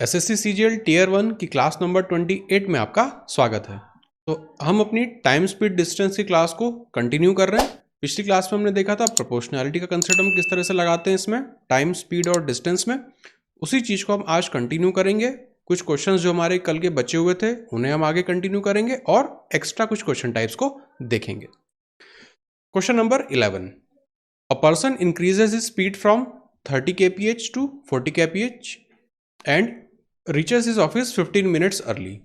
SSC CGL tier 1 की class number 28 में आपका स्वागत है। तो हम अपनी टाइम स्पीड डिस्टेंस की क्लास को कंटिन्यू कर रहे हैं। पिछली क्लास में हमने देखा था प्रोपोर्शनैलिटी का कंसेप्ट हम किस तरह से लगाते हैं इसमें टाइम स्पीड और डिस्टेंस में। उसी चीज़ को हम आज कंटिन्यू करेंगे। कुछ क्वेश्चंस जो हमारे कल के बचे हुए थे उन्हें हम आगे कंटिन्यू करेंगे और एक्स्ट्रा कुछ क्वेश्चन टाइप्स को देखेंगे। Question number 11, a person increases his speed from 30 kph to 40 kph and reaches is office 15 minutes early.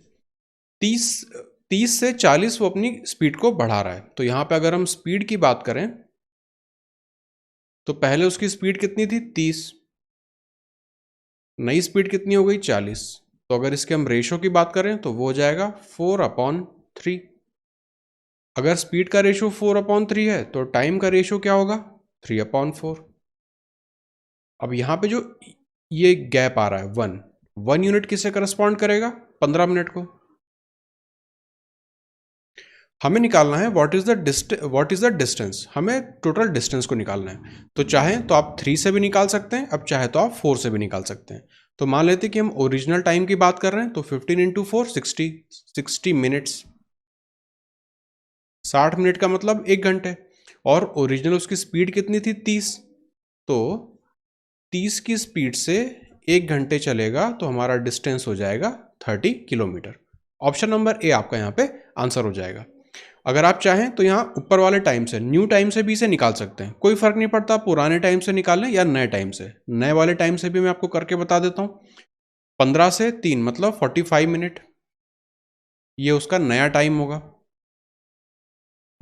30 से 40 वो अपनी स्पीड को बढ़ा रहा है। तो यहाँ पे अगर हम स्पीड की बात करें तो पहले उसकी स्पीड कितनी थी 30, नई स्पीड कितनी हो गई 40। तो अगर इसके हम रेशो की बात करें तो वो हो जाएगा 4/3। अगर स्पीड का रेशो 4/3 है तो टाइम का रेशो क्या होगा 3/4। अब यहाँ पे जो ये गैप आ रहा है 1 यूनिट किससे करस्पॉन्ड करेगा 15 मिनट को। हमें निकालना है व्हाट इज द डिस्टेंस, हमें टोटल डिस्टेंस को निकालना है। तो चाहे तो आप 3 से भी निकाल सकते हैं, अब चाहे तो आप 4 से भी निकाल सकते हैं। तो मान लेते हैं कि हम ओरिजिनल टाइम की बात कर रहे हैं तो 15 × 4 60 मिनट्स। 60 मिनट का मतलब 1 घंटे। और ओरिजिनल उसकी स्पीड कितनी थी 30, तो 30 की स्पीड से 1 घंटे चलेगा तो हमारा डिस्टेंस हो जाएगा 30 किलोमीटर। ऑप्शन नंबर ए आपका यहाँ पे आंसर हो जाएगा। अगर आप चाहें तो यहाँ ऊपर वाले टाइम से, न्यू टाइम से भी इसे निकाल सकते हैं, कोई फर्क नहीं पड़ता पुराने टाइम से निकालें या नए टाइम से। नए वाले टाइम से भी मैं आपको करके बता देता हूँ। 15 से 3 मतलब 45 मिनट, ये उसका नया टाइम होगा।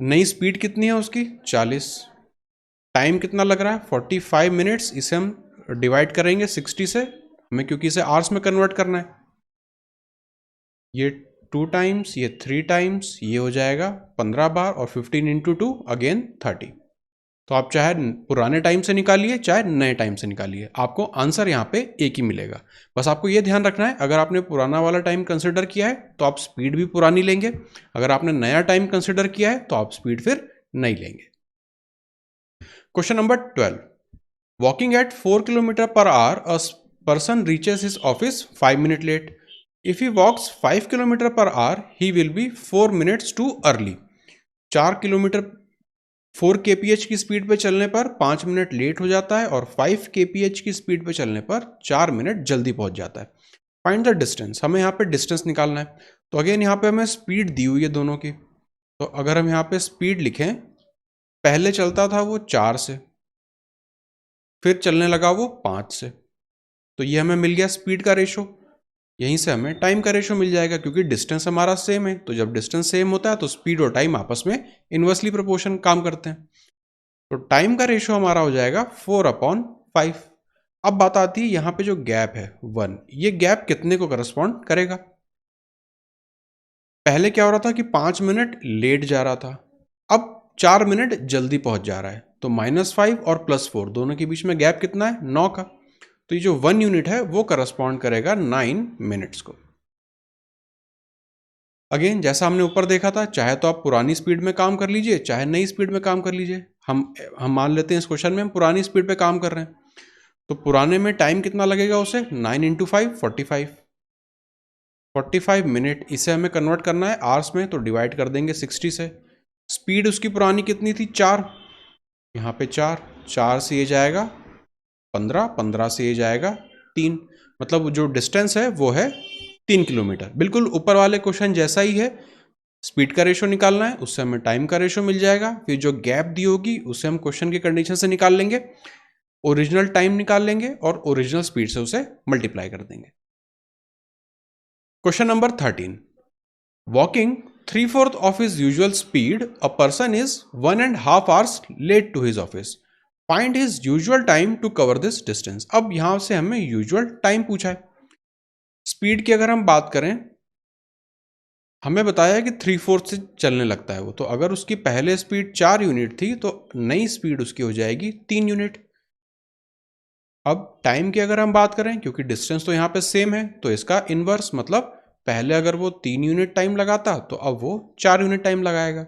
नई स्पीड कितनी है उसकी 40, टाइम कितना लग रहा है 45 मिनट्स। इसे हम डिवाइड करेंगे 60 से, हमें क्योंकि इसे आवर्स में कन्वर्ट करना है। ये 2 टाइम्स, ये 3 टाइम्स, ये हो जाएगा 15 बार और 15 × 2 अगेन 30। तो आप चाहे पुराने टाइम से निकालिए चाहे नए टाइम से निकालिए, आपको आंसर यहाँ पे एक ही मिलेगा। बस आपको ये ध्यान रखना है, अगर आपने पुराना वाला टाइम कंसिडर किया है तो आप स्पीड भी पुरानी लेंगे, अगर आपने नया टाइम कंसिडर किया है तो आप स्पीड फिर नई लेंगे। Question number 12, walking at 4 kilometre per hour a person reaches his office 5 minute late. If he walks 5 kilometre per hour he will be 4 minutes too early. 4 kilometre 4 kph की speed पे चलने पर 5 मिनट लेट हो जाता है और 5 kph की speed पे चलने पर 4 मिनट जल्दी पहुंच जाता है। फाइंड द डिस्टेंस, हमें यहाँ पे डिस्टेंस निकालना है। तो अगेन यहाँ पे हमें स्पीड दी हुई है दोनों की। तो अगर हम यहाँ पे स्पीड लिखें, पहले चलता था वो 4 से, फिर चलने लगा वो 5 से, तो ये हमें मिल गया स्पीड का रेशो। यहीं से हमें टाइम का रेशो मिल जाएगा क्योंकि डिस्टेंस हमारा सेम है। तो जब डिस्टेंस सेम होता है तो स्पीड और टाइम आपस में इनवर्सली प्रोपोर्शन काम करते हैं। तो टाइम का रेशो हमारा हो जाएगा 4/5। अब बात आती है यहाँ पे जो गैप है 1, ये गैप कितने को करस्पॉन्ड करेगा। पहले क्या हो रहा था कि 5 मिनट लेट जा रहा था, अब 4 मिनट जल्दी पहुंच जा रहा है। तो -5 और +4 दोनों के बीच में गैप कितना है 9 का। तो ये जो 1 यूनिट है वो करस्पॉन्ड करेगा 9 मिनट्स को। अगेन जैसा हमने ऊपर देखा था, चाहे तो आप पुरानी स्पीड में काम कर लीजिए चाहे नई स्पीड में काम कर लीजिए। हम मान लेते हैं इस क्वेश्चन में हम पुरानी स्पीड पे काम कर रहे हैं, तो पुराने में टाइम कितना लगेगा उसे 9 × 5 45 मिनट। इसे हमें कन्वर्ट करना है आवर्स में, तो डिवाइड कर देंगे 60 से। स्पीड उसकी पुरानी कितनी थी 4, यहाँ पे 4 से ये जाएगा 15 से ये जाएगा 3, मतलब जो डिस्टेंस है वो है 3 किलोमीटर। बिल्कुल ऊपर वाले क्वेश्चन जैसा ही है, स्पीड का रेशो निकालना है, उससे हमें टाइम का रेशो मिल जाएगा। फिर जो गैप दी होगी उसे हम क्वेश्चन के कंडीशन से निकाल लेंगे, ओरिजिनल टाइम निकाल लेंगे और ओरिजिनल स्पीड से उसे मल्टीप्लाई कर देंगे। Question number 13, walking 3/4 of his usual speed, a person is 1.5 hours late to his office. Find his usual time to cover this distance. अब यहां से हमें यूजुअल टाइम पूछा है। स्पीड की अगर हम बात करें, हमें बताया है कि 3/4 से चलने लगता है वो, तो अगर उसकी पहले स्पीड 4 यूनिट थी तो नई स्पीड उसकी हो जाएगी 3 यूनिट। अब टाइम की अगर हम बात करें, क्योंकि डिस्टेंस तो यहाँ पे सेम है, तो इसका इनवर्स मतलब पहले अगर वो 3 यूनिट टाइम लगाता तो अब वो 4 यूनिट टाइम लगाएगा।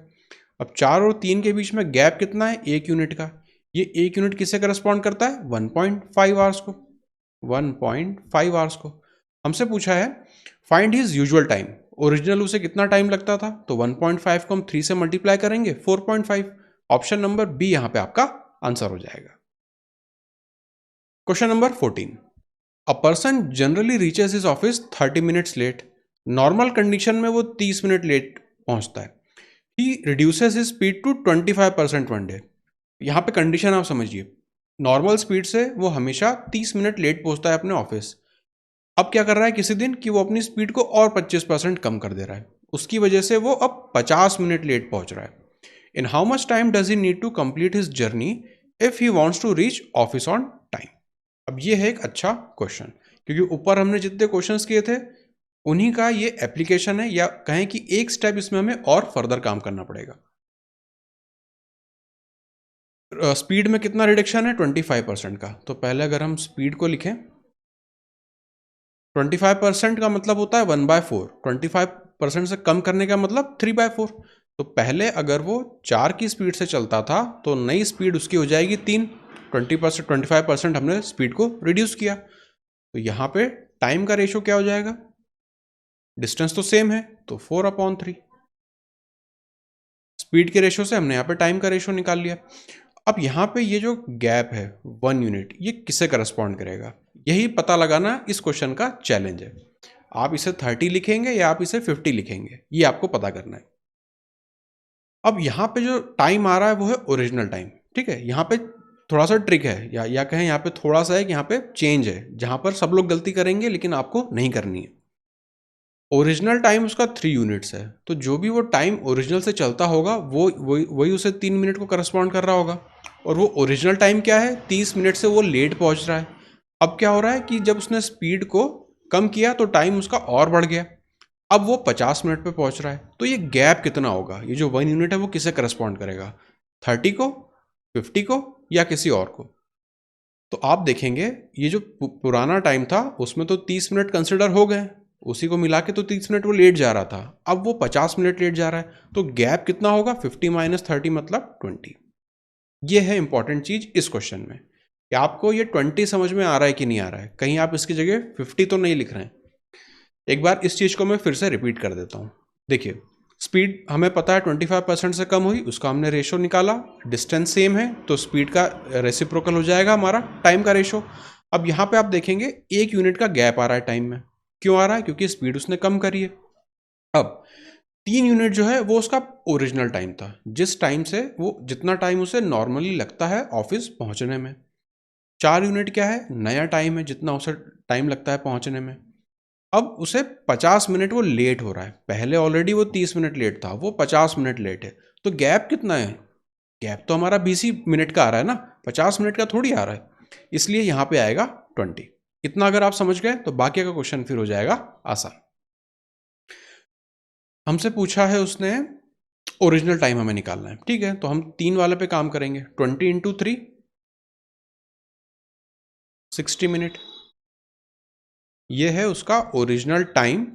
अब 4 और 3 के बीच में गैप कितना है 1 यूनिट का। ये 1 यूनिट किससे करस्पॉन्ड करता है 1.5 आवर्स को, 1.5 आवर्स को। हमसे पूछा है find his usual time, original उसे कितना टाइम लगता था, तो 1.5 को हम 3 से मल्टीप्लाई करेंगे 4.5। ऑप्शन नंबर बी यहां पे आपका आंसर हो जाएगा। Question number 14, a person generally reaches his office 30 minutes late. Normal condition में वो 30 मिनट लेट पहुंचता है। He reduces his speed to 25% one day. यहाँ पे कंडीशन आप समझिए, नॉर्मल स्पीड से वो हमेशा 30 मिनट लेट पहुंचता है अपने ऑफिस। अब क्या कर रहा है किसी दिन कि वो अपनी स्पीड को और 25% कम कर दे रहा है, उसकी वजह से वो अब 50 मिनट लेट पहुंच रहा है। In how much time does he need to complete his journey if he wants to reach office on time. अब ये है एक अच्छा क्वेश्चन, क्योंकि ऊपर हमने जितने क्वेश्चंस किए थे उन्हीं का ये एप्लीकेशन है, या कहें कि एक स्टेप इसमें हमें और फर्दर काम करना पड़ेगा। स्पीड में कितना रिडक्शन है 25% का, तो पहले अगर हम स्पीड को लिखें 25% का मतलब होता है 1/4, 25% से कम करने का मतलब 3/4। तो पहले अगर वो 4 की स्पीड से चलता था तो नई स्पीड उसकी हो जाएगी 3। 20%, 25% हमने स्पीड को रिड्यूस किया, तो यहाँ पे टाइम का रेशो क्या हो जाएगा, डिस्टेंस तो सेम है तो 4/3। स्पीड के रेशो से हमने यहाँ पे टाइम का रेशो निकाल लिया। अब यहाँ पे ये जो गैप है 1 यूनिट, ये किससे करस्पॉन्ड करेगा, यही पता लगाना इस क्वेश्चन का चैलेंज है। आप इसे 30 लिखेंगे या आप इसे 50 लिखेंगे, ये आपको पता करना है। अब यहाँ पे जो टाइम आ रहा है वो है ओरिजिनल टाइम, ठीक है। यहाँ पे थोड़ा सा ट्रिक है, या कहें यहाँ पे थोड़ा सा है कि यहाँ पे चेंज है, जहाँ पर सब लोग गलती करेंगे लेकिन आपको नहीं करनी है। ओरिजिनल टाइम उसका 3 यूनिट्स है, तो जो भी वो टाइम ओरिजिनल से चलता होगा वो वही उसे 3 मिनट को करस्पॉन्ड कर रहा होगा। और वो ओरिजिनल टाइम क्या है, 30 मिनट से वो लेट पहुंच रहा है। अब क्या हो रहा है कि जब उसने स्पीड को कम किया तो टाइम उसका और बढ़ गया, अब वो 50 मिनट पे पहुंच रहा है। तो ये गैप कितना होगा, ये जो 1 यूनिट है वो किसे करस्पॉन्ड करेगा, 30 को, 50 को, या किसी और को। तो आप देखेंगे ये जो पुराना टाइम था उसमें तो 30 मिनट कंसिडर हो गए, उसी को मिला के तो 30 मिनट वो लेट जा रहा था, अब वो 50 मिनट लेट जा रहा है, तो गैप कितना होगा 50 - 30 मतलब 20। ये है इंपॉर्टेंट चीज इस क्वेश्चन में, कि आपको ये 20 समझ में आ रहा है कि नहीं आ रहा है, कहीं आप इसकी जगह 50 तो नहीं लिख रहे हैं। एक बार इस चीज को मैं फिर से रिपीट कर देता हूं। देखिए, स्पीड हमें पता है 25% से कम हुई, उसका हमने रेशो निकाला, डिस्टेंस सेम है तो स्पीड का रेसिप्रोकल हो जाएगा हमारा टाइम का रेशो। अब यहाँ पे आप देखेंगे 1 यूनिट का गैप आ रहा है टाइम में, क्यों आ रहा है, क्योंकि स्पीड उसने कम करी है। अब 3 यूनिट जो है वो उसका ओरिजिनल टाइम था, जिस टाइम से वो जितना टाइम उसे नॉर्मली लगता है ऑफिस पहुंचने में। 4 यूनिट क्या है, नया टाइम है, जितना उसे टाइम लगता है पहुंचने में। अब उसे 50 मिनट वो लेट हो रहा है, पहले ऑलरेडी वो 30 मिनट लेट था, वो 50 मिनट लेट है, तो गैप कितना है, गैप तो हमारा 20 ही मिनट का आ रहा है ना, 50 मिनट का थोड़ी आ रहा है, इसलिए यहां पे आएगा 20। इतना अगर आप समझ गए तो बाकी का क्वेश्चन फिर हो जाएगा आसान। हमसे पूछा है उसने ओरिजिनल टाइम हमें निकालना है, ठीक है, तो हम 3 वाले पे काम करेंगे। 20 × 3 60 मिनट, ये है उसका ओरिजिनल टाइम,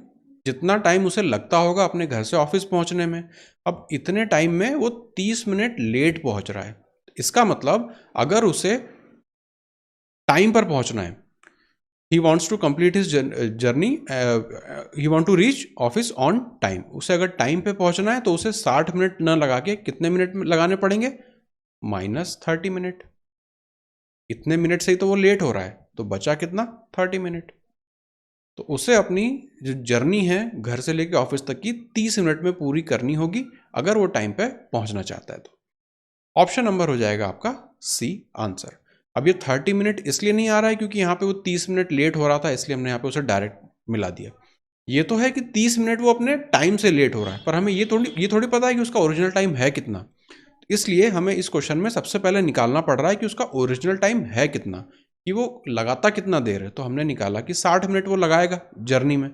जितना टाइम उसे लगता होगा अपने घर से ऑफिस पहुंचने में। अब इतने टाइम में वो 30 मिनट लेट पहुंच रहा है, इसका मतलब अगर उसे टाइम पर पहुंचना है, he wants to complete his journey, he want to reach office on time, उसे अगर टाइम पे पहुंचना है तो उसे 60 मिनट न लगा के कितने मिनट लगाने पड़ेंगे, -30 मिनट। इतने मिनट से ही तो वो लेट हो रहा है, तो बचा कितना, 30 मिनट। तो उसे अपनी जो जर्नी है घर से लेकर ऑफिस तक की 30 मिनट में पूरी करनी होगी, अगर वो टाइम पे पहुंचना चाहता है तो। ऑप्शन नंबर हो जाएगा आपका सी आंसर। अब ये 30 मिनट इसलिए नहीं आ रहा है क्योंकि यहाँ पे वो 30 मिनट लेट हो रहा था, इसलिए हमने यहाँ पे उसे डायरेक्ट मिला दिया। ये तो है कि 30 मिनट वो अपने टाइम से लेट हो रहा है, पर हमें ये थोड़ी पता है कि उसका ओरिजिनल टाइम है कितना। इसलिए हमें इस क्वेश्चन में सबसे पहले निकालना पड़ रहा है कि उसका ओरिजिनल टाइम है कितना, कि वो लगाता कितना देर है। तो हमने निकाला कि 60 मिनट वो लगाएगा जर्नी में।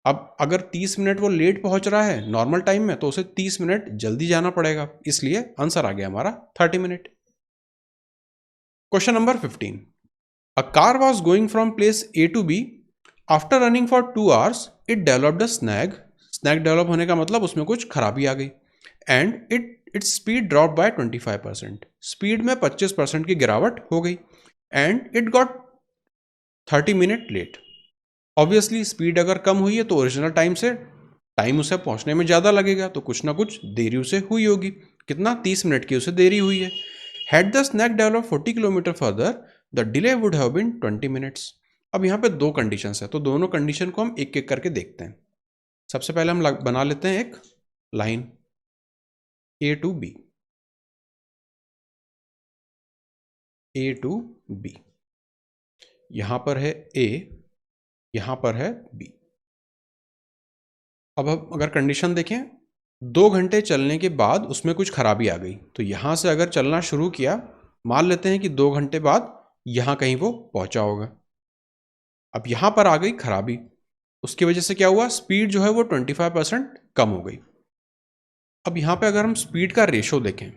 अब अगर 30 मिनट वो लेट पहुंच रहा है नॉर्मल टाइम में, तो उसे 30 मिनट जल्दी जाना पड़ेगा, इसलिए आंसर आ गया हमारा 30 minute. Question number 15, a car was going from place A to B, after running for 2 hours it developed a snag. Snag develop होने का मतलब उसमें कुछ खराबी आ गई, and its speed drop by 25%, speed में 25% की गिरावट हो गई, and it got 30 minute late. Obviously speed अगर कम हुई है तो ओरिजिनल टाइम से टाइम उसे पहुंचने में ज़्यादा लगेगा, तो कुछ ना कुछ देरी उसे हुई होगी। कितना? 30 मिनट की उसे देरी हुई है। Had the snag develop 40 kilometre further the delay would have been 20 minutes. अब यहाँ पे दो कंडीशंस है, तो दोनों कंडीशन को हम एक एक करके देखते हैं। सबसे पहले हम बना लेते हैं एक line A to B, A to B. यहां पर है ए, यहां पर है बी। अब हम अगर कंडीशन देखें, 2 घंटे चलने के बाद उसमें कुछ खराबी आ गई, तो यहां से अगर चलना शुरू किया, मान लेते हैं कि 2 घंटे बाद यहां कहीं वो पहुंचा होगा। अब यहां पर आ गई खराबी, उसकी वजह से क्या हुआ? स्पीड जो है वो 25% कम हो गई। अब यहां पे अगर हम स्पीड का रेशो देखें,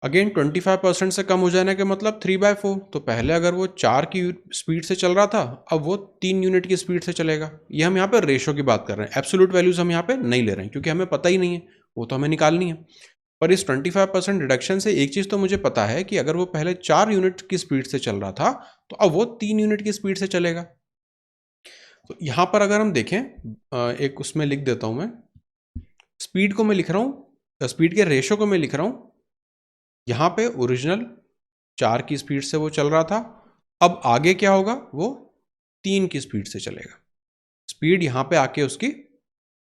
अगेन 25% से कम हो जाने का मतलब 3/4। तो पहले अगर वो 4 की स्पीड से चल रहा था, अब वो 3 यूनिट की स्पीड से चलेगा। ये हम यहाँ पे रेशो की बात कर रहे हैं, एब्सोल्यूट वैल्यूज हम यहाँ पे नहीं ले रहे हैं क्योंकि हमें पता ही नहीं है, वो तो हमें निकालनी है। पर इस 25% रिडक्शन से एक चीज़ तो मुझे पता है कि अगर वो पहले 4 यूनिट की स्पीड से चल रहा था, तो अब वो 3 यूनिट की स्पीड से चलेगा। तो यहाँ पर अगर हम देखें, एक उसमें लिख देता हूँ मैं, स्पीड को मैं लिख रहा हूँ, स्पीड के रेशो को मैं लिख रहा हूँ। यहाँ पे ओरिजिनल 4 की स्पीड से वो चल रहा था, अब आगे क्या होगा? वो 3 की स्पीड से चलेगा। स्पीड यहाँ पे आके उसकी,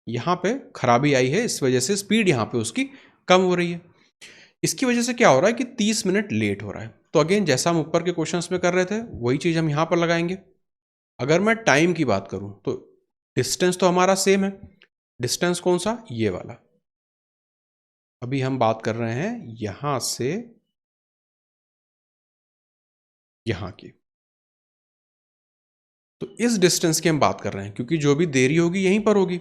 यहाँ पे खराबी आई है, इस वजह से स्पीड यहाँ पे उसकी कम हो रही है। इसकी वजह से क्या हो रहा है कि 30 मिनट लेट हो रहा है। तो अगेन जैसा हम ऊपर के क्वेश्चंस में कर रहे थे, वही चीज़ हम यहाँ पर लगाएंगे। अगर मैं टाइम की बात करूँ तो डिस्टेंस तो हमारा सेम है। डिस्टेंस कौन सा? ये वाला। अभी हम बात कर रहे हैं यहां से यहां की, तो इस डिस्टेंस की हम बात कर रहे हैं क्योंकि जो भी देरी होगी यहीं पर होगी,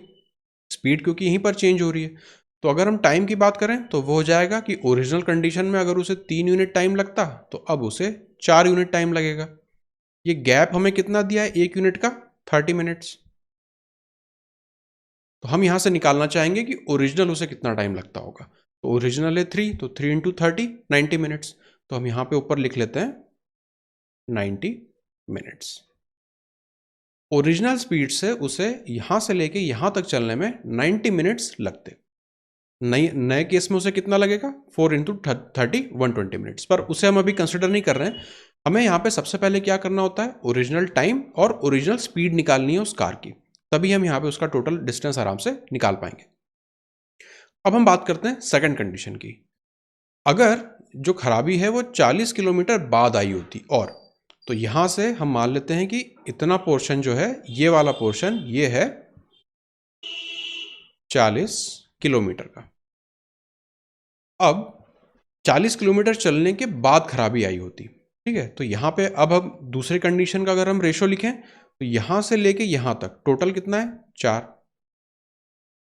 स्पीड क्योंकि यहीं पर चेंज हो रही है। तो अगर हम टाइम की बात करें तो वो हो जाएगा कि ओरिजिनल कंडीशन में अगर उसे 3 यूनिट टाइम लगता, तो अब उसे 4 यूनिट टाइम लगेगा। ये गैप हमें कितना दिया है? 1 यूनिट का 30 मिनट्स। तो हम यहां से निकालना चाहेंगे कि ओरिजिनल उसे कितना टाइम लगता होगा। तो ओरिजिनल है 3, तो 3 इंटू 30 90 मिनट्स। तो हम यहां पे ऊपर लिख लेते हैं 90 मिनट्स। ओरिजिनल स्पीड से उसे यहां से लेके यहां तक चलने में 90 मिनट्स लगते। नए नए केस में उसे कितना लगेगा? 4 इंटू 30 120 मिनट्स। पर उसे हम अभी कंसिडर नहीं कर रहे हैं। हमें यहाँ पे सबसे पहले क्या करना होता है? ओरिजिनल टाइम और ओरिजिनल स्पीड निकालनी है उस कार की, तभी हम यहाँ पे उसका टोटल डिस्टेंस आराम से निकाल पाएंगे। अब हम बात करते हैं सेकंड कंडीशन की। अगर जो खराबी है वो 40 किलोमीटर बाद आई होती, और तो यहां से हम मान लेते हैं कि इतना पोर्शन जो है, ये वाला पोर्शन, ये है 40 किलोमीटर का। अब 40 किलोमीटर चलने के बाद खराबी आई होती, ठीक है, तो यहां पे अब हम दूसरी कंडीशन का अगर हम रेशो लिखें, तो यहां से लेके यहां तक टोटल कितना है?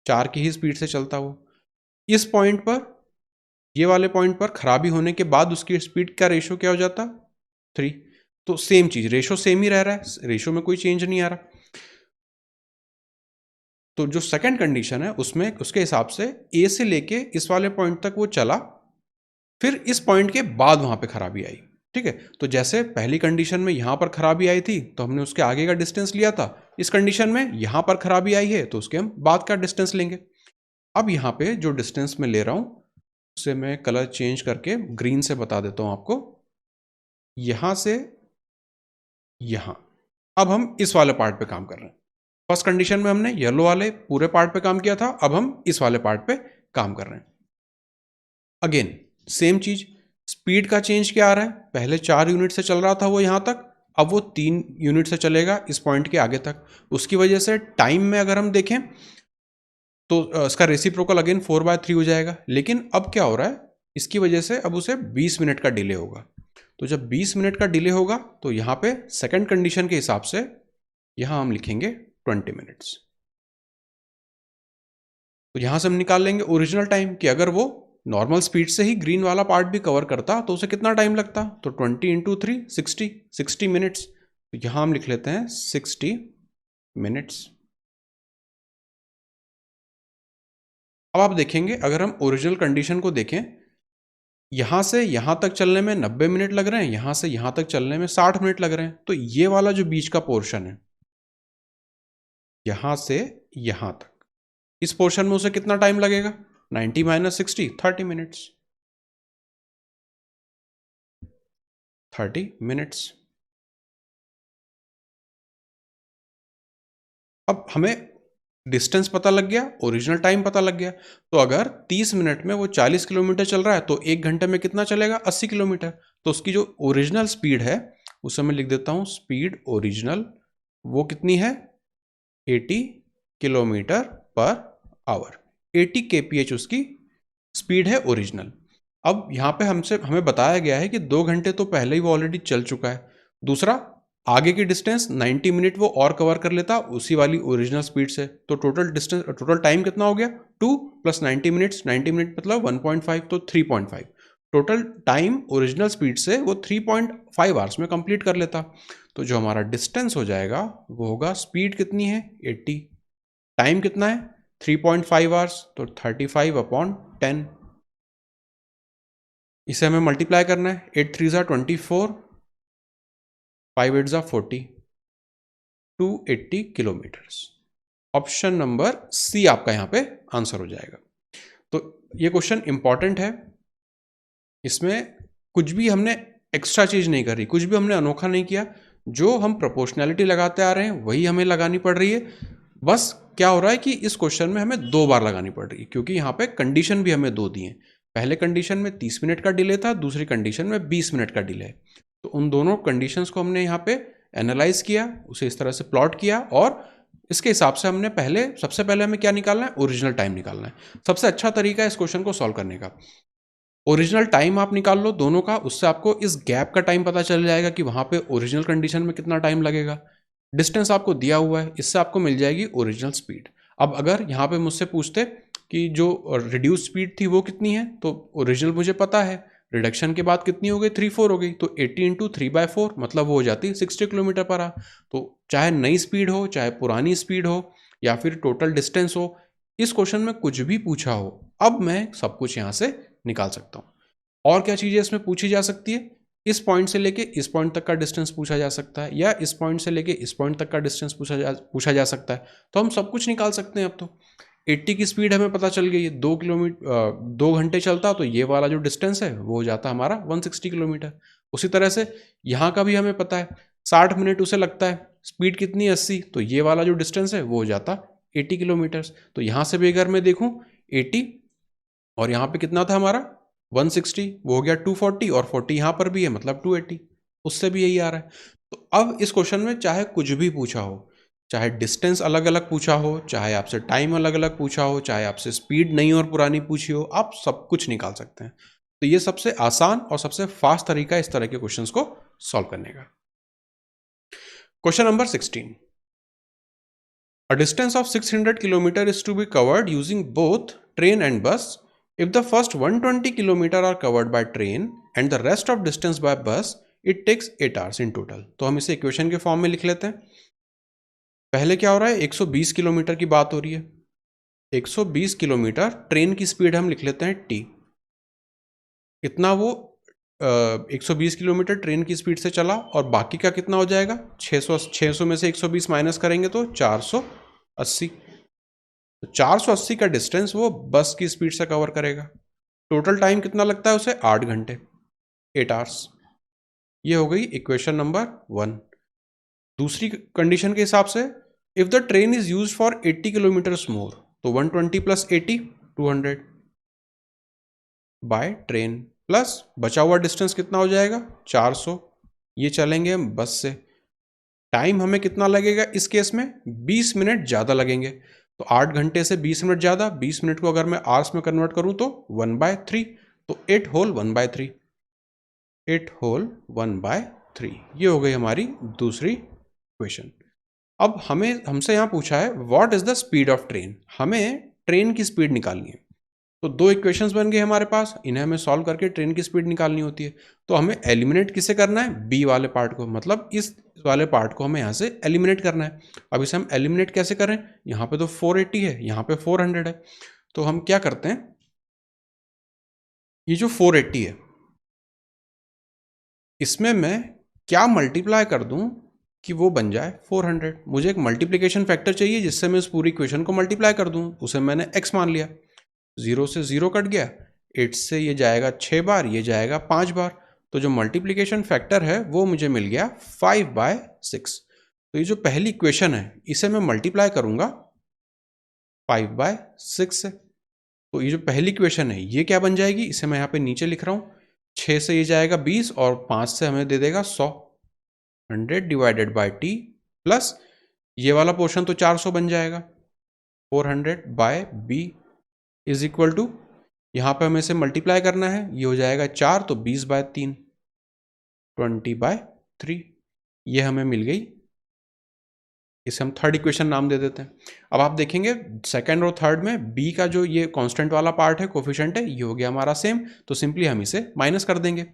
4 की ही स्पीड से चलता वो। इस पॉइंट पर, ये वाले पॉइंट पर खराबी होने के बाद उसकी स्पीड का रेशो क्या हो जाता? 3। तो सेम चीज, रेशो सेम ही रह रहा है, रेशो में कोई चेंज नहीं आ रहा। तो जो सेकंड कंडीशन है उसमें उसके हिसाब से ए से लेके इस वाले पॉइंट तक वो चला, फिर इस पॉइंट के बाद वहां पे खराबी आई, ठीक है। तो जैसे पहली कंडीशन में यहां पर खराबी आई थी तो हमने उसके आगे का डिस्टेंस लिया था, इस कंडीशन में यहां पर खराबी आई है तो उसके हम बाद का डिस्टेंस लेंगे। अब यहां पे जो डिस्टेंस मैं ले रहा हूं उसे मैं कलर चेंज करके ग्रीन से बता देता हूं आपको। यहां से यहां, अब हम इस वाले पार्ट पे काम कर रहे हैं। फर्स्ट कंडीशन में हमने येलो वाले पूरे पार्ट पे काम किया था, अब हम इस वाले पार्ट पे काम कर रहे हैं। अगेन सेम चीज, स्पीड का चेंज क्या आ रहा है? पहले 4 यूनिट से चल रहा था वो यहां तक, अब वो 3 यूनिट से चलेगा इस पॉइंट के आगे तक। उसकी वजह से टाइम में अगर हम देखें तो इसका रेसिप्रोकल अगेन 4/3 हो जाएगा। लेकिन अब क्या हो रहा है? इसकी वजह से अब उसे 20 मिनट का डिले होगा। तो जब 20 मिनट का डिले होगा तो यहां पे सेकंड कंडीशन के हिसाब से यहां हम लिखेंगे 20 मिनट्स। तो यहां से हम निकाल लेंगे ओरिजिनल टाइम कि अगर वो नॉर्मल स्पीड से ही ग्रीन वाला पार्ट भी कवर करता तो उसे कितना टाइम लगता? तो 20 इंटू 3 60 मिनट्स। तो यहां हम लिख लेते हैं 60 मिनट्स। अब आप देखेंगे अगर हम ओरिजिनल कंडीशन को देखें यहाँ से यहाँ तक चलने में 90 मिनट लग रहे हैं, यहाँ से यहाँ तक चलने में 60 मिनट लग रहे हैं। तो ये वाला जो बीच का पोर्शन है, यहाँ से यहाँ तक, इस पोर्शन में उसे कितना टाइम लगेगा? 90 - 60, 30 मिनट्स। 30 मिनट्स। अब हमें डिस्टेंस पता लग गया, ओरिजिनल टाइम पता लग गया। तो अगर 30 मिनट में वो 40 किलोमीटर चल रहा है तो 1 घंटे में कितना चलेगा? 80 किलोमीटर। तो उसकी जो ओरिजिनल स्पीड है उसे मैं लिख देता हूँ स्पीड ओरिजिनल, वो कितनी है? 80 किलोमीटर पर आवर। 80 kph उसकी स्पीड है ओरिजिनल। अब यहाँ पे हमें बताया गया है कि 2 घंटे तो पहले ही वो ऑलरेडी चल चुका है। दूसरा, आगे की डिस्टेंस 90 मिनट वो और कवर कर लेता उसी वाली ओरिजिनल स्पीड से। तो टोटल टाइम कितना हो गया? 2 + 90 मिनट्स, 90 मिनट मतलब 1.5, तो 3.5। टोटल टाइम ओरिजिनल स्पीड से वो 3.5 आवर्स में कंप्लीट कर लेता। तो जो हमारा डिस्टेंस हो जाएगा वो होगा, स्पीड कितनी है? 80, टाइम कितना है? 3.5 आवर्स, तो 35/10। इसे हमें मल्टीप्लाई करना है। 8 3 ज़ा 24, 5 8 ज़ा 40, 280 किलोमीटर्स। ऑप्शन नंबर सी आपका यहाँ पे आंसर हो जाएगा। तो ये क्वेश्चन इंपॉर्टेंट है, इसमें कुछ भी हमने एक्स्ट्रा चीज नहीं करी, कुछ भी हमने अनोखा नहीं किया। जो हम प्रोपोर्शनैलिटी लगाते आ रहे हैं वही हमें लगानी पड़ रही है। बस क्या हो रहा है कि इस क्वेश्चन में हमें 2 बार लगानी पड़ रही है, क्योंकि यहाँ पे कंडीशन भी हमें 2 दी है। पहले कंडीशन में 30 मिनट का डिले था, दूसरी कंडीशन में 20 मिनट का डिले है। तो उन दोनों कंडीशंस को हमने यहाँ पे एनालाइज किया, उसे इस तरह से प्लॉट किया, और इसके हिसाब से हमने सबसे पहले हमें क्या निकालना है? ओरिजिनल टाइम निकालना है। सबसे अच्छा तरीका है इस क्वेश्चन को सॉल्व करने का, ओरिजिनल टाइम आप निकाल लो दोनों का, उससे आपको इस गैप का टाइम पता चल जाएगा कि वहां पे ओरिजिनल कंडीशन में कितना टाइम लगेगा। डिस्टेंस आपको दिया हुआ है, इससे आपको मिल जाएगी ओरिजिनल स्पीड। अब अगर यहाँ पे मुझसे पूछते कि जो रिड्यूस स्पीड थी वो कितनी है, तो ओरिजिनल मुझे पता है, रिडक्शन के बाद कितनी हो गई? 3/4 हो गई। तो 80 × 3/4 मतलब वो हो जाती 60 किलोमीटर पर आवर। तो चाहे नई स्पीड हो, चाहे पुरानी स्पीड हो, या फिर टोटल डिस्टेंस हो, इस क्वेश्चन में कुछ भी पूछा हो, अब मैं सब कुछ यहाँ से निकाल सकता हूँ। और क्या चीज़ें इसमें पूछी जा सकती है? इस पॉइंट से लेके इस पॉइंट तक का डिस्टेंस पूछा जा सकता है, या इस पॉइंट से लेके इस पॉइंट तक का डिस्टेंस पूछा जा सकता है। तो हम सब कुछ निकाल सकते हैं अब तो। 80 की स्पीड हमें पता चल गई है, 2 घंटे चलता तो ये वाला जो डिस्टेंस है वो हो जाता हमारा 160 किलोमीटर। उसी तरह से यहाँ का भी हमें पता है, 60 मिनट उसे लगता है, स्पीड कितनी है 80, तो ये वाला जो डिस्टेंस है वो हो जाता 80 किलोमीटर्स। तो यहाँ से भी अगर मैं देखूँ 80, और यहाँ पे कितना था हमारा 160, वो हो गया 240, और 40 यहाँ पर भी है मतलब 280, उससे भी यही आ रहा है। तो अब इस क्वेश्चन में चाहे कुछ भी पूछा हो, चाहे डिस्टेंस अलग अलग पूछा हो, चाहे आपसे टाइम अलग अलग पूछा हो, चाहे आपसे स्पीड नई और पुरानी पूछी हो, आप सब कुछ निकाल सकते हैं। तो ये सबसे आसान और सबसे फास्ट तरीका है इस तरह के क्वेश्चंस को सॉल्व करने का। Question number 16, a distance of 600 km is to be covered using both train and bus. If the first 120 km are covered by train and the rest of distance by bus, it takes 8 hours in total. तो हम इसे equation के form में लिख लेते हैं। पहले क्या हो रहा है? 120 किलोमीटर की बात हो रही है। 120 किलोमीटर ट्रेन की स्पीड हम लिख लेते हैं t। इतना वो 120 किलोमीटर ट्रेन की स्पीड से चला, और बाकी का कितना हो जाएगा? 600 में से 120 माइनस करेंगे तो 480। तो 480 का डिस्टेंस वो बस की स्पीड से कवर करेगा। टोटल टाइम कितना लगता है उसे? 8 घंटे, 8 आवर्स। ये हो गई इक्वेशन नंबर 1। दूसरी कंडीशन के हिसाब से, if the train is use for 80 kilometres more, तो 120 + 80 200 बाय ट्रेन, प्लस बचा हुआ डिस्टेंस कितना हो जाएगा? 400। ये चलेंगे हम बस से। टाइम हमें कितना लगेगा इस केस में? 20 मिनट ज़्यादा लगेंगे। तो 8 घंटे से 20 मिनट ज़्यादा, 20 मिनट को अगर मैं आवर्स में कन्वर्ट करूँ तो 1/3, तो 8 होल 1/3, 8 होल 1/3। ये हो गई हमारी दूसरी क्वेश्चन। अब हमसे यहाँ पूछा है what is the speed of train, हमें ट्रेन की स्पीड निकालनी है। तो 2 इक्वेशंस बन गए हमारे पास, इन्हें हमें सॉल्व करके ट्रेन की स्पीड निकालनी होती है। तो हमें एलिमिनेट किसे करना है? बी वाले पार्ट को, मतलब इस वाले पार्ट को हमें यहाँ से एलिमिनेट करना है। अब इसे हम एलिमिनेट कैसे करें? यहाँ पे तो 480 है, यहाँ पे 400 है। तो हम क्या करते हैं, ये जो 480 है, इसमें मैं क्या मल्टीप्लाई कर दूं कि वो बन जाए 400। मुझे एक मल्टीप्लिकेशन फैक्टर चाहिए जिससे मैं उस पूरी इक्वेशन को मल्टीप्लाई कर दूं, उसे मैंने x मान लिया। 0 से 0 कट गया, 8 से ये जाएगा 6 बार, ये जाएगा 5 बार, तो जो मल्टीप्लिकेशन फैक्टर है वो मुझे मिल गया 5/6। तो ये जो पहली इक्वेशन है इसे मैं मल्टीप्लाई करूंगा 5/6 से, तो ये जो पहली इक्वेशन है ये क्या बन जाएगी, इसे मैं यहाँ पे नीचे लिख रहा हूँ। 6 से ये जाएगा 20 और 5 से हमें दे देगा 100। 100 डिवाइडेड बाई टी प्लस ये वाला पोर्शन तो 400 बन जाएगा। 400/b इज इक्वल टू, यहाँ पे हमें इसे मल्टीप्लाई करना है, ये हो जाएगा 4 तो 20/3, 20/3 ये हमें मिल गई। इसे हम थर्ड इक्वेशन नाम दे देते हैं। अब आप देखेंगे सेकंड और थर्ड में b का जो ये कांस्टेंट वाला पार्ट है, कोफिशिएंट है, ये हो गया हमारा सेम, तो सिंपली हम इसे माइनस कर देंगे।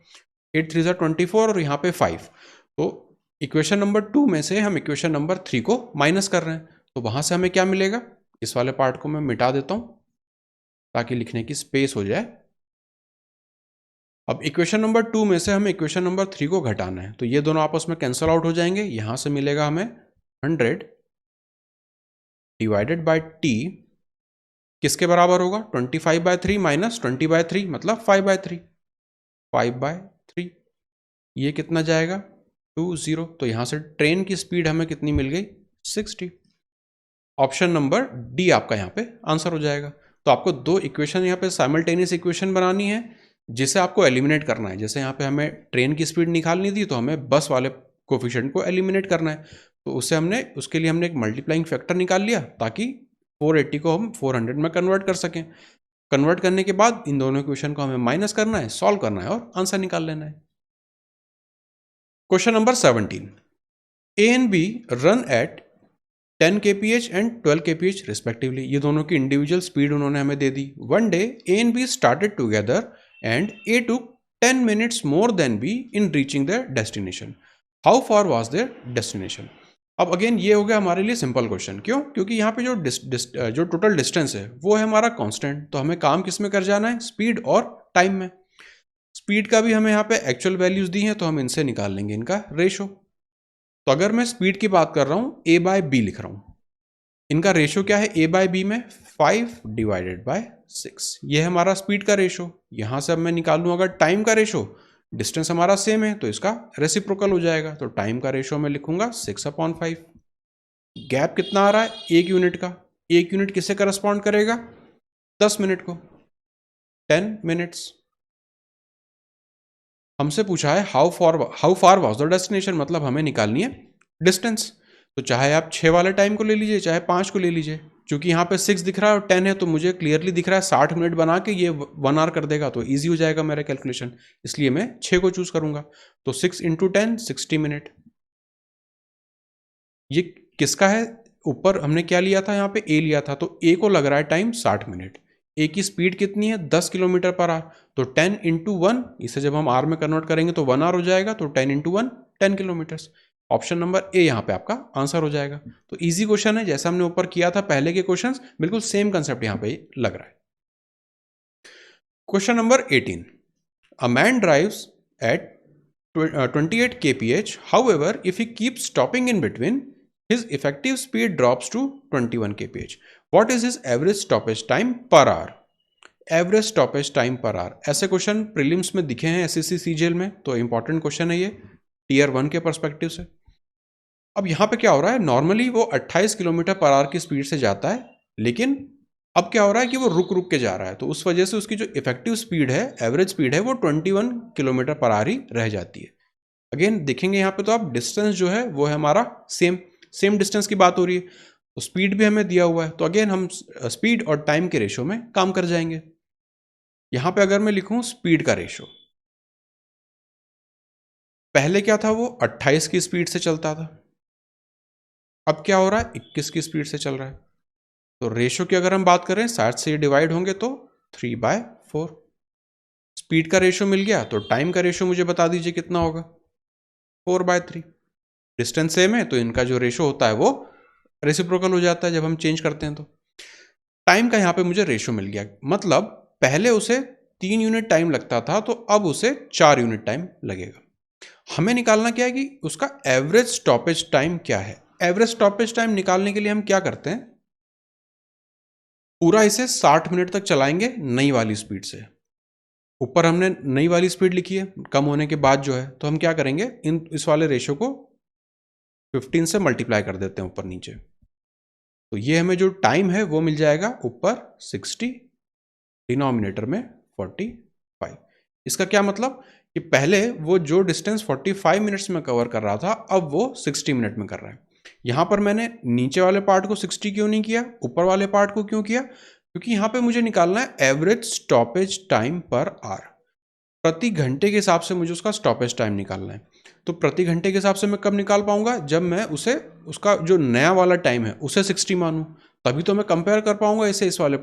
8 3 24 और यहाँ पे 5, तो इक्वेशन नंबर 2 में से हम इक्वेशन नंबर 3 को माइनस कर रहे हैं, तो वहां से हमें क्या मिलेगा, इस वाले पार्ट को मैं मिटा देता हूं ताकि लिखने की स्पेस हो जाए। अब इक्वेशन नंबर 2 में से हमें इक्वेशन नंबर 3 को घटाना है, तो ये दोनों आपस में कैंसल आउट हो जाएंगे। यहां से मिलेगा हमें 100 डिवाइडेड बाई टी किसके बराबर होगा, 25/3 माइनस 20/3 मतलब 5/3। 5/3 ये कितना जाएगा 20, तो यहां से ट्रेन की स्पीड हमें कितनी मिल गई 60। ऑप्शन नंबर डी आपका यहाँ पे आंसर हो जाएगा। तो आपको दो इक्वेशन यहाँ पे साइमल्टेनियस इक्वेशन बनानी है जिसे आपको एलिमिनेट करना है। जैसे यहाँ पे हमें ट्रेन की स्पीड निकालनी थी तो हमें बस वाले कोफिशिएंट को एलिमिनेट करना है, तो उसके लिए हमने एक मल्टीप्लाइंग फैक्टर निकाल लिया ताकि 480 को हम 400 में कन्वर्ट कर सकें। कन्वर्ट करने के बाद इन दोनों इक्वेशन को हमें माइनस करना है, सॉल्व करना है और आंसर निकाल लेना है। Question number 17, A and B run at 10 kph and 12 kph respectively. ये दोनों की इंडिविजुअल स्पीड उन्होंने हमें दे दी। One day A and B started together and A took 10 minutes more than B in reaching their destination. How far was their destination. अब again ये हो गया हमारे लिए सिंपल क्वेश्चन। क्यों? क्योंकि यहाँ पे जो टोटल डिस्टेंस है वो है हमारा कांस्टेंट, तो हमें काम किस में कर जाना है, स्पीड और टाइम में। स्पीड का भी हमें यहाँ पे एक्चुअल वैल्यूज दी हैं तो हम इनसे निकाल लेंगे इनका रेशो। तो अगर मैं स्पीड की बात कर रहा हूँ a बाय बी लिख रहा हूँ, इनका रेशो क्या है a बाय बी में 5/6, ये है हमारा स्पीड का रेशो। यहां से अब मैं निकाल लूँ अगर टाइम का रेशो, डिस्टेंस हमारा सेम है तो इसका रेसिप्रोकल हो जाएगा, तो टाइम का रेशो मैं लिखूंगा 6/5। गैप कितना आ रहा है 1 यूनिट का, 1 यूनिट किससे करस्पॉन्ड करेगा 10 मिनट को, 10 मिनट्स। हमसे पूछा है how far was the destination, मतलब हमें निकालनी है डिस्टेंस। तो चाहे आप 6 वाले टाइम को ले लीजिए चाहे 5 को ले लीजिए, क्योंकि यहाँ पे 6 दिख रहा है और 10 है तो मुझे क्लियरली दिख रहा है 60 मिनट बना के ये 1 आवर कर देगा, तो ईजी हो जाएगा मेरा कैलकुलेशन, इसलिए मैं 6 को चूज करूंगा। तो 6 × 10 60 मिनट। ये किसका है, ऊपर हमने क्या लिया था, यहाँ पे ए लिया था, तो ए को लग रहा है टाइम 60 मिनट। ए की स्पीड कितनी है 10 किलोमीटर पर आवर, तो 10 × 1, इसे जब हम आर में कन्वर्ट करेंगे तो 1 आवर हो जाएगा, तो 10 × 1 10 किलोमीटर्स। ऑप्शन नंबर ए यहाँ पे आपका आंसर हो जाएगा। तो इजी क्वेश्चन है, जैसा हमने ऊपर किया था पहले के क्वेश्चंस, बिल्कुल सेम कंसेप्ट यहाँ पे लग रहा है। Question number 18, a man drives at 28 kph, however if he keeps stopping in between, his effective speed drops to 21 kph. What is his average stoppage time per hour? Average stoppage time per hour, ऐसे question prelims में दिखे हैं SSC CGL में, तो important question है ये tier 1 के perspective से। अब यहाँ पे क्या हो रहा है, नॉर्मली वो 28 किलोमीटर पर आवर की स्पीड से जाता है, लेकिन अब क्या हो रहा है कि वो रुक रुक के जा रहा है, तो उस वजह से उसकी जो इफेक्टिव स्पीड है, एवरेज स्पीड है, वो 21 किलोमीटर पर आवर ही रह जाती है। अगेन देखेंगे यहाँ पे तो आप डिस्टेंस जो है वो है हमारा सेम डिस्टेंस की बात हो रही है, तो स्पीड भी हमें दिया हुआ है, तो अगेन हम स्पीड और टाइम के रेशो में काम कर जाएंगे। यहां पे अगर मैं लिखूं स्पीड का रेशो, पहले क्या था वो 28 की स्पीड से चलता था, अब क्या हो रहा है 21 की स्पीड से चल रहा है, तो रेशो की अगर हम बात करें 60 से डिवाइड होंगे तो 3/4। स्पीड का रेशो मिल गया, तो टाइम का रेशो मुझे बता दीजिए कितना होगा, 4/3। डिस्टेंस सेम है तो इनका जो रेशो होता है वो रेसिप्रोकल हो जाता है जब हम चेंज करते हैं। तो टाइम का यहाँ पे मुझे रेशो मिल गया, मतलब पहले उसे 3 यूनिट टाइम लगता था तो अब उसे 4 यूनिट टाइम लगेगा। हमें निकालना क्या है कि उसका एवरेज स्टॉपेज टाइम क्या है। एवरेज स्टॉपेज टाइम निकालने के लिए हम क्या करते हैं, पूरा इसे 60 मिनट तक चलाएंगे नई वाली स्पीड से। ऊपर हमने नई वाली स्पीड लिखी है कम होने के बाद जो है, तो हम क्या करेंगे, इस वाले रेशो को 15 से मल्टीप्लाई कर देते हैं ऊपर नीचे। तो ये हमें जो टाइम है वो मिल जाएगा ऊपर 60, डिनोमिनेटर में 45। इसका क्या मतलब कि पहले वो जो डिस्टेंस 45 मिनट्स में कवर कर रहा था अब वो 60 मिनट में कर रहा है। यहां पर मैंने नीचे वाले पार्ट को 60 क्यों नहीं किया, ऊपर वाले पार्ट को क्यों किया, क्योंकि यहां पे मुझे निकालना है average stoppage time per hour. प्रति घंटे के हिसाब से मुझे उसका स्टॉपेज टाइम निकालना है। तो प्रति घंटे के हिसाब से मैं कब निकाल पाऊंगा, जब मैं उसे उसका जो नया वाला टाइम है उसे 60 मानूं, तभी तो मैं कंपेयर कर पाऊंगा इसे इस वाले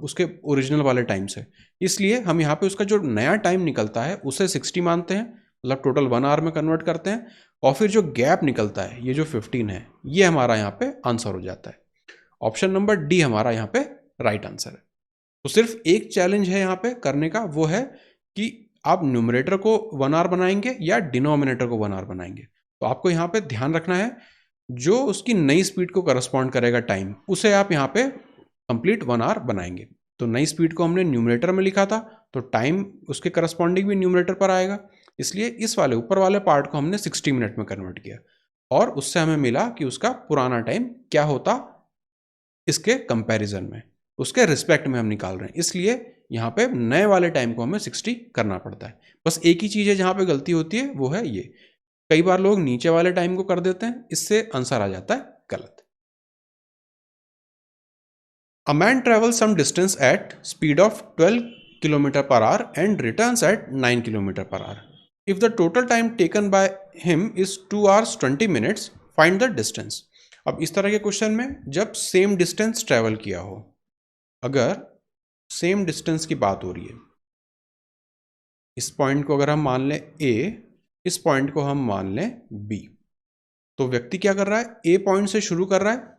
उसके ओरिजिनल वाले टाइम से। इसलिए हम यहाँ पे उसका जो नया टाइम निकलता है उसे 60 मानते हैं, मतलब टोटल 1 आवर में कन्वर्ट करते हैं, और फिर जो गैप निकलता है ये जो 15 है ये हमारा यहाँ पे आंसर हो जाता है। ऑप्शन नंबर डी हमारा यहाँ पे राइट आंसर है। तो सिर्फ एक चैलेंज है यहाँ पे करने का, वो है कि आप न्यूमरेटर को 1 आवर बनाएंगे या डिनोमिनेटर को 1 आवर बनाएंगे। तो आपको यहाँ पे ध्यान रखना है जो उसकी नई स्पीड को करस्पॉन्ड करेगा टाइम, उसे आप यहाँ पे कंप्लीट 1 आवर बनाएंगे। तो नई स्पीड को हमने न्यूमरेटर में लिखा था तो टाइम उसके करस्पॉन्डिंग भी न्यूमरेटर पर आएगा, इसलिए इस वाले ऊपर वाले पार्ट को हमने 60 मिनट में कन्वर्ट किया और उससे हमें मिला कि उसका पुराना टाइम क्या होता इसके कंपैरिजन में, उसके रिस्पेक्ट में हम निकाल रहे हैं, इसलिए यहाँ पे नए वाले टाइम को हमें 60 करना पड़ता है। बस एक ही चीज़ है जहाँ पे गलती होती है वो है ये, कई बार लोग नीचे वाले टाइम को कर देते हैं, इससे आंसर आ जाता है गलत। A man travels some distance at speed of 12 km per hour and returns at 9 km per hour. If the total time taken by him is 2 hours 20 minutes, find the distance. अब इस तरह के question में जब same distance travel किया हो, अगर same distance की बात हो रही है, इस पॉइंट को अगर हम मान लें A, इस पॉइंट को हम मान लें B, तो व्यक्ति क्या कर रहा है, A पॉइंट से शुरू कर रहा है,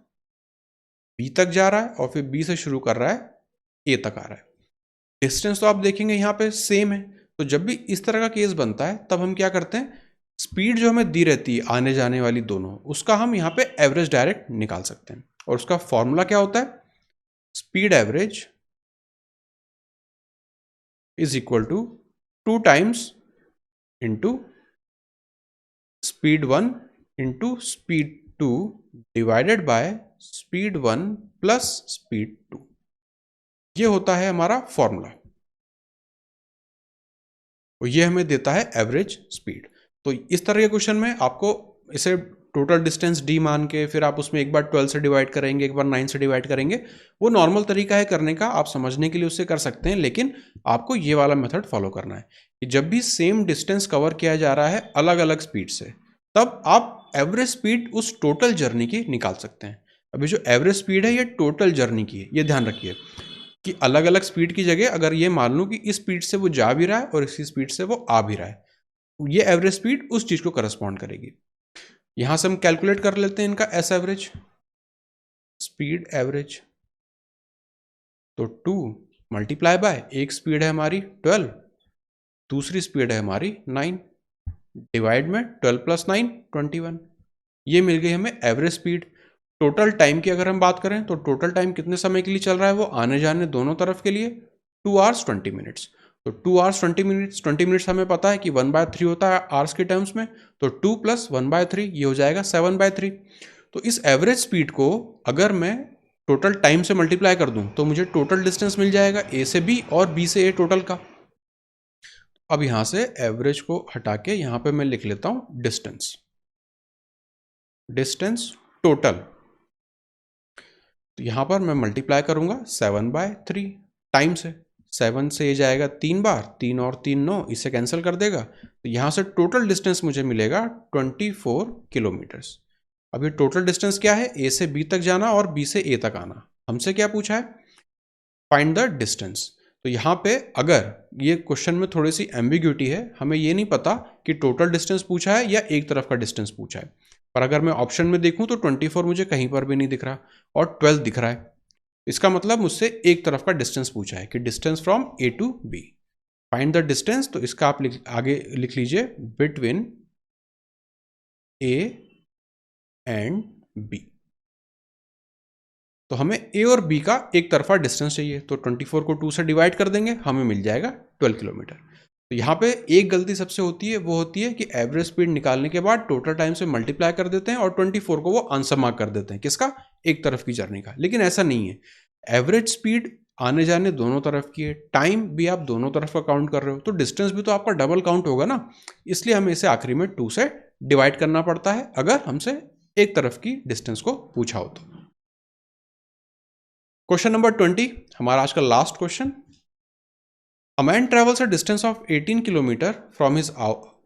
B तक जा रहा है और फिर B से शुरू कर रहा है A तक आ रहा है। डिस्टेंस तो आप देखेंगे यहाँ पे सेम है, तो जब भी इस तरह का केस बनता है तब हम क्या करते हैं, स्पीड जो हमें दी रहती है आने जाने वाली दोनों, उसका हम यहाँ पे एवरेज डायरेक्ट निकाल सकते हैं। और उसका फॉर्मूला क्या होता है, speed average is equal to 2 times into speed 1 into speed 2 divided by speed 1 plus speed 2। ये होता है हमारा फॉर्मूला, और ये हमें देता है एवरेज स्पीड। तो इस तरह के क्वेश्चन में आपको इसे टोटल डिस्टेंस d मान के फिर आप उसमें एक बार 12 से डिवाइड करेंगे, एक बार 9 से डिवाइड करेंगे, वो नॉर्मल तरीका है करने का, आप समझने के लिए उससे कर सकते हैं, लेकिन आपको ये वाला मेथड फॉलो करना है कि जब भी सेम डिस्टेंस कवर किया जा रहा है अलग अलग स्पीड से, तब आप एवरेज स्पीड उस टोटल जर्नी की निकाल सकते हैं। अभी जो एवरेज स्पीड है ये टोटल जर्नी की है, ये ध्यान रखिए कि अलग अलग स्पीड की जगह अगर ये मान लूँ कि इस स्पीड से वो जा भी रहा है और इसी स्पीड से वो आ भी रहा है, ये एवरेज स्पीड उस चीज को करस्पॉन्ड करेगी। यहां से हम कैलकुलेट कर लेते हैं इनका एस एवरेज, स्पीड एवरेज, तो 2 मल्टीप्लाई बाय, एक स्पीड है हमारी 12, दूसरी स्पीड है हमारी 9, डिवाइड में 12 प्लस 9 21, ये मिल गई हमें एवरेज स्पीड। टोटल टाइम की अगर हम बात करें तो टोटल टाइम कितने समय के लिए चल रहा है, वो आने जाने दोनों तरफ के लिए 2 आवर्स 20 मिनट्स। तो 2 आवर्स 20 मिनट्स हमें पता है कि 1/3 होता है आवर्स के टर्म्स में, तो 2 प्लस 1/3 ये हो जाएगा 7/3। तो इस एवरेज स्पीड को अगर मैं टोटल टाइम से मल्टीप्लाई कर दूं तो मुझे टोटल डिस्टेंस मिल जाएगा A से B और B से A टोटल का। अब यहां से एवरेज को हटा के यहां पे मैं लिख लेता हूं डिस्टेंस, डिस्टेंस टोटल, तो यहां पर मैं मल्टीप्लाई करूंगा 7/3 टाइम से, 7 से ये जाएगा 3 बार, 3 और 3 9, इसे कैंसिल कर देगा, तो यहां से टोटल डिस्टेंस मुझे मिलेगा 24 किलोमीटर्स। अब ये टोटल डिस्टेंस क्या है, A से B तक जाना और B से A तक आना। हमसे क्या पूछा है, फाइंड द डिस्टेंस। तो यहाँ पे अगर ये क्वेश्चन में थोड़ी सी एम्बिग्यूटी है, हमें ये नहीं पता कि टोटल डिस्टेंस पूछा है या एक तरफ का डिस्टेंस पूछा है, पर अगर मैं ऑप्शन में देखूं तो 24 मुझे कहीं पर भी नहीं दिख रहा और 12 दिख रहा है, इसका मतलब मुझसे एक तरफ का डिस्टेंस पूछा है कि distance from A to B। Find the distance, तो इसका आप आगे लिख लीजिए बिटवीन ए एंड बी। तो हमें ए और बी का एक तरफा डिस्टेंस चाहिए, तो 24 को 2 से डिवाइड कर देंगे, हमें मिल जाएगा 12 किलोमीटर। तो यहाँ पे एक गलती सबसे होती है, वो होती है कि एवरेज स्पीड निकालने के बाद टोटल टाइम से मल्टीप्लाई कर देते हैं और 24 को वो आंसर मार्क कर देते हैं, किसका, एक तरफ की जर्नी का। लेकिन ऐसा नहीं है, एवरेज स्पीड आने जाने दोनों तरफ की है, टाइम भी आप दोनों तरफ का काउंट कर रहे हो, तो डिस्टेंस भी तो आपका डबल काउंट होगा ना, इसलिए हमें इसे आखिरी में 2 से डिवाइड करना पड़ता है अगर हमसे एक तरफ की डिस्टेंस को पूछा हो तो। क्वेश्चन नंबर 20, हमारा आज का last question. A man travels a distance of 18 km from his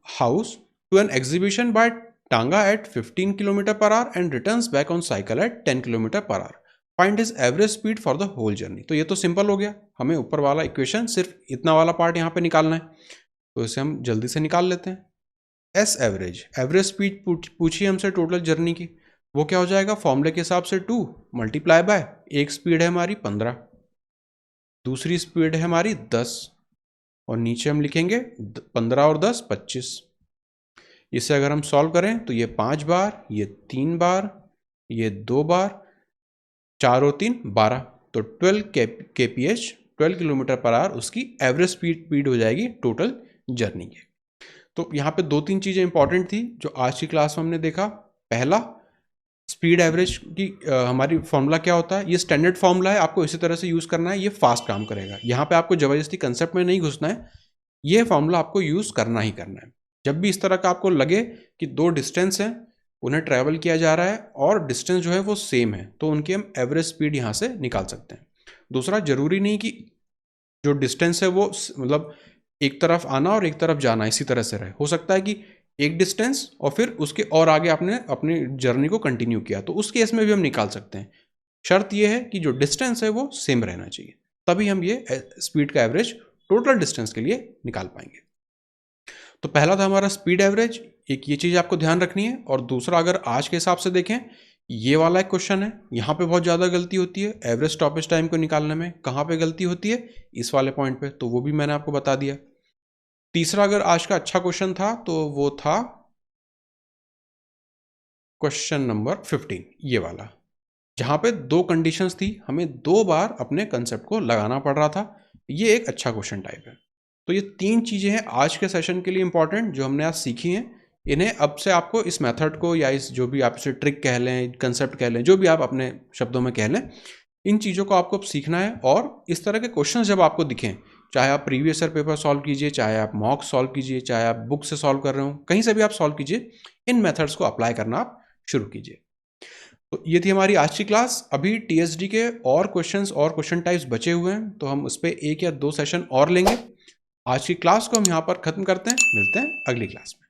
house to an exhibition by Tanga at 15 km per hour and returns back on cycle at 10 km per hour. Find his average speed for the whole journey. तो ये तो simple हो गया, हमें ऊपर वाला equation सिर्फ इतना वाला पार्ट यहाँ पे निकालना है, तो इसे हम जल्दी से निकाल लेते हैं। एस एवरेज स्पीड पूछी हमसे टोटल जर्नी की, वो क्या हो जाएगा, फॉर्मूले के हिसाब से 2 मल्टीप्लाई बाय, एक स्पीड है हमारी 15, दूसरी स्पीड है हमारी 10, और नीचे हम लिखेंगे 15 और 10 25। इसे अगर हम सॉल्व करें तो ये 5 बार, ये 3 बार, ये 2 बार, 4 और 3 12, तो 12 kph 12 किलोमीटर पर आवर उसकी एवरेज स्पीड हो जाएगी टोटल जर्नी की। तो यहाँ पे 2-3 चीज़ें इंपॉर्टेंट थी जो आज की क्लास में हमने देखा। पहला, स्पीड एवरेज की हमारी फॉर्मूला क्या होता है, ये स्टैंडर्ड फॉर्मूला है, आपको इसी तरह से यूज़ करना है, ये फास्ट काम करेगा। यहाँ पे आपको ज़बरदस्ती कंसेप्ट में नहीं घुसना है, ये फॉर्मूला आपको यूज़ करना ही करना है। जब भी इस तरह का आपको लगे कि 2 डिस्टेंस हैं, उन्हें ट्रैवल किया जा रहा है और डिस्टेंस जो है वो सेम है, तो उनकी हम एवरेज स्पीड यहाँ से निकाल सकते हैं। दूसरा, ज़रूरी नहीं कि जो डिस्टेंस है वो मतलब एक तरफ आना और एक तरफ जाना इसी तरह से रहे, हो सकता है कि एक डिस्टेंस और फिर उसके और आगे आपने अपनी जर्नी को कंटिन्यू किया, तो उस केस में भी हम निकाल सकते हैं। शर्त यह है कि जो डिस्टेंस है वो सेम रहना चाहिए, तभी हम ये स्पीड का एवरेज टोटल डिस्टेंस के लिए निकाल पाएंगे। तो पहला था हमारा स्पीड एवरेज, एक ये चीज़ आपको ध्यान रखनी है। और दूसरा, अगर आज के हिसाब से देखें, ये वाला एक क्वेश्चन है, यहाँ पे बहुत ज़्यादा गलती होती है एवरेज स्टॉपेज टाइम को निकालने में। कहाँ पे गलती होती है, इस वाले पॉइंट पे, तो वो भी मैंने आपको बता दिया। तीसरा, अगर आज का अच्छा क्वेश्चन था तो वो था क्वेश्चन नंबर 15, ये वाला, जहाँ पे 2 कंडीशंस थी, हमें 2 बार अपने कंसेप्ट को लगाना पड़ रहा था। ये एक अच्छा क्वेश्चन टाइप है। तो ये 3 चीज़ें हैं आज के सेशन के लिए इंपॉर्टेंट जो हमने आज सीखी हैं। इन्हें अब से आपको इस मेथड को या इस जो भी आप इसे ट्रिक कह लें, कंसेप्ट कह लें, जो भी आप अपने शब्दों में कह लें, इन चीज़ों को आपको अब सीखना है। और इस तरह के क्वेश्चन जब आपको दिखें, चाहे आप प्रीवियस ईयर पेपर सॉल्व कीजिए, चाहे आप मॉक सॉल्व कीजिए, चाहे आप बुक से सॉल्व कर रहे हो, कहीं से भी आप सॉल्व कीजिए, इन मेथड्स को अप्लाई करना आप शुरू कीजिए। तो ये थी हमारी आज की क्लास। अभी टीएसडी के और क्वेश्चंस और क्वेश्चन टाइप्स बचे हुए हैं, तो हम उस पर 1 या 2 सेशन और लेंगे। आज की क्लास को हम यहाँ पर ख़त्म करते हैं, मिलते हैं अगली क्लास में।